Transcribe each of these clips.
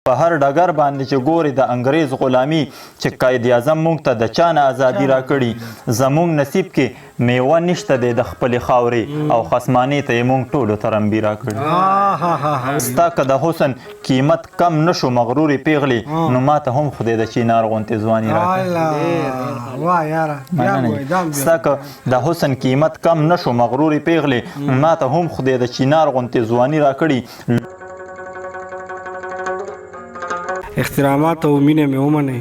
په هر ډګر باندې چې ګورې د انګریز غلامي چې قائد اعظم موږ ته د چا نه ازادي راکړي زموږ نصیب کې میوه نشته دی د خپلې خاورې او خصمانې ته یې موږ ټولو ته رمبي راکړي ستا که د حسن قیمت کم نه شو مغرورې پیغلې نو ما ته هم خدای د چینار غوندې ځواني راکړي ستا که د حسن قیمت کم نه شو مغرورې پیغلې ما ته هم خدای د چینار غوندې ځواني راکړي احترامات او مینه مې ومنئ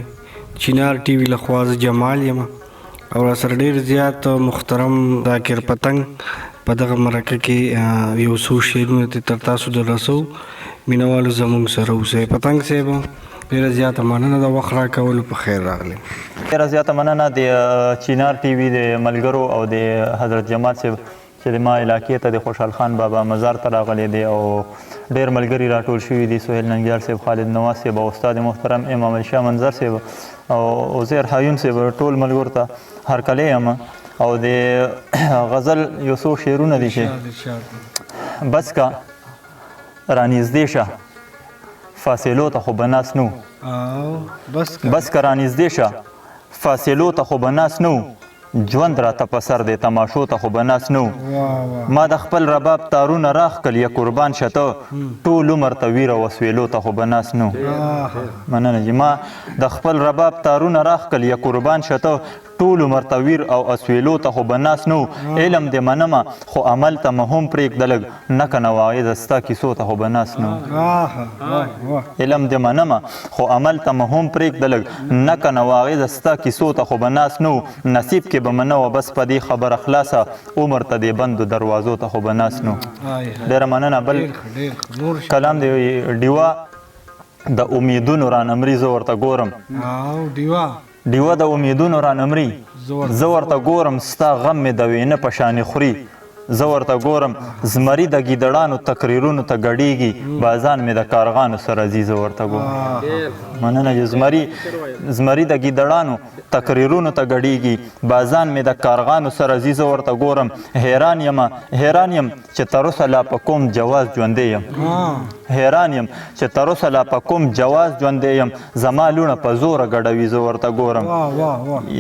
چینار ټي وي لخوا زه جمال یم او راسره ډېر زیات محترم ذاکر پتنګ په دغه مرکه کې یو څو شعرونه تر تاسو د رسو مینوالو زموږ سره اوسئ پتنګ صاحب ډېره زیاته مننه د وخت راکولو په خیر راغلی ډېره زیاته مننه د چینار ټي وي د ملګرو او د حضرت جمال صاحب چې ما علاقې ته د خوشحال خان بابا مزار ته راغلی دی او ډېر ملګري راټول شوي دي سهیل ننګیال صاحب خالد نواز صاحب او استاد محترم امام علی شاه منظر صاحب او عزیر حیون صاحب ټول ملګرو ته هرکلی یم او د غزل یو څو شعرونه دي چې بس کا رانږدې شه فاصلو ته خو به ناست نه بس که رانږدې شه فاصلو ته خو به ناست نه ژوند راته په سر دی تماشو ته خو به ناست نه ما د خپل رباب تارونه راښکل یا قربان شه ته ټول عمر ته ویره وسویلو ته خو به ناست نه مننه جي ما د خپل رباب تارونه راښکل یا قربان شه ته ټول عمر ته ویر او اسویلو ته خو به ناست نه علم دې منمه خو عمل ته مې هم پرېږده لږ نه که نه واعظه ستا کیسو ته خو به ناست نه علم دې منمه خو عمل ته مې هم پرېږده لږ نه که نه واعظه ستا کیسو ته خو به ناست نه نصیب کې به مې نه وه بس په دې خبره خلاصه عمر ته دې بندو دروازو ته خو به ناست نه ډېره مننه بل کلام دی ډیوه د امیدونو رانمري زه ورته ګورم ډیوه د امیدونو رانمري زه ورته ګورم ستا غم مې د وینه په شانې خوري زه ورته ګورم زمري د ګیدړانو تقریرونو ته ګډېږي بازان مې د کارغانو سره ځي زه ورته ګورم مننه زمري د ګیدړانو تقریرونو ته ګډېږي بازان مې د کارغانو سره ځي زه ورته ګورم حیران یم چې تر اوسه لا په کوم جواز ژوندی یم حیران یم چې تر اوسه لا په کوم جواز ژوندی یم زما لوڼه په زوره ګډوي زه ورته ګورم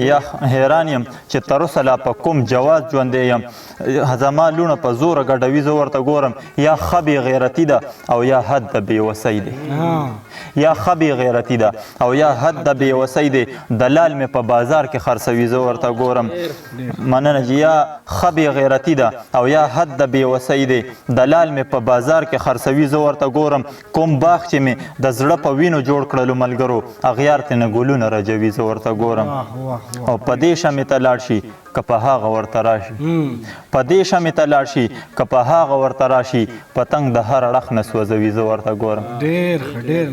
یا حیران یم چې تر اوسه لا په کوم جواز ژوندی یم زما لوڼه په زوره ګډوي زه ورته ګورم یا ښه بې غیرتي ده او یا حد د بېوسۍ دی یا ښه بې غیرتي ده او یا حد د بېوسۍ دی دلال مې په بازار کې خرڅوي زه ورته ګورم مننه جي یا ښه بې غیرتي ده او یا حد د بېوسۍ دی دلال مې په بازار کې خرڅوي زه ورته ګورم کوم باغ چې مې د زړه په وینو جوړ کړلو ملګرو اغیار ترې نه ګلونه رجوي زه ورته ګورم او په دې شمې ته لاړ شي که په هغه ورته راشي په دې شمې ته لاړ شي که په هغه ورته راشي پتنګ د هر اړخ نه سوځوي زه ورته ګورم ډېر ښه ډېر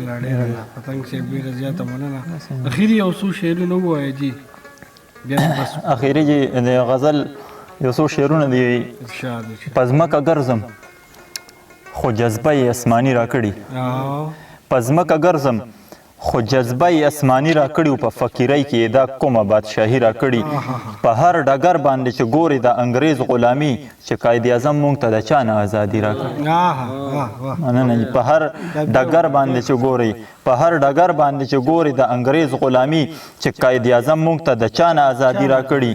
پتنګ صاحب ډېره زیاته مننه اخري یو څو شعرونه ووایه جي اخري جي د غزل یو څو شعرونه دي په ځمکه ګرځم خو جذبه یې اسماني راکړي په ځمکه ګرځم خو جذبه یې اسماني راکړي او په فقیرۍ کې یې دا کومه بادشاهي راکړي په هر ډګر باندې چې ګورې د انګریز غلامي چې قائد اعظم موږ ته د چا نه ازادي راکړي مننه په هر ډګر باندې چې ګورې په هر ډګر باندې چې ګورې د انګریز غلامي چې قائد اعظم موږ ته د چا نه ازادي راکړي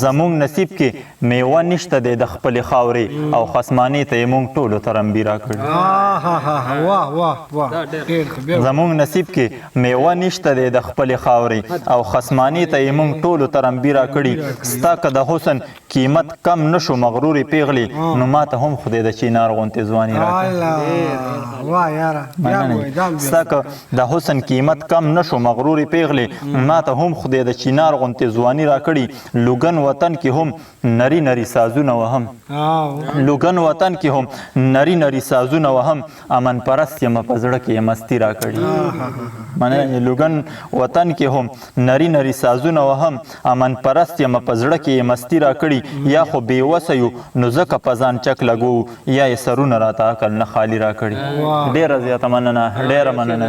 زموږ نصیب کې میوه نشته دی د خپلې خاورې او خصمانې ته یې موږ ټولو ته رمبي راکړي زموږ نصیب کې میوه نشته دی د خپلې خاورې او خصمانې ته یې موږ ټولو ته رمبي راکړي ستا که د حسن قیمت کم نه شو مغرورې پیغلې نو ما ته هم خدای د چینار غوندې ځواني راکړي ستا که د حسن قیمت کم نه شو مغرورې پیغلې ما ته هم خدای د چینار غوندې ځواني راکړي لوګن وطن کې هم نري نري سازونه وهم لوګن وطن کې هم نري نري سازونه وهم امن پرست یم په زړه کې یې مستي راکړي مننه لوګن وطن کې هم نري نري سازونه وهم امن پرست یم په زړه کې یې مستي راکړي یا خو بېوسه یو نو ځکه په ځان چک لګو یا یې سرونه راته عقل نه خالي راکړي ډېره زیاته مننه ډېره مننه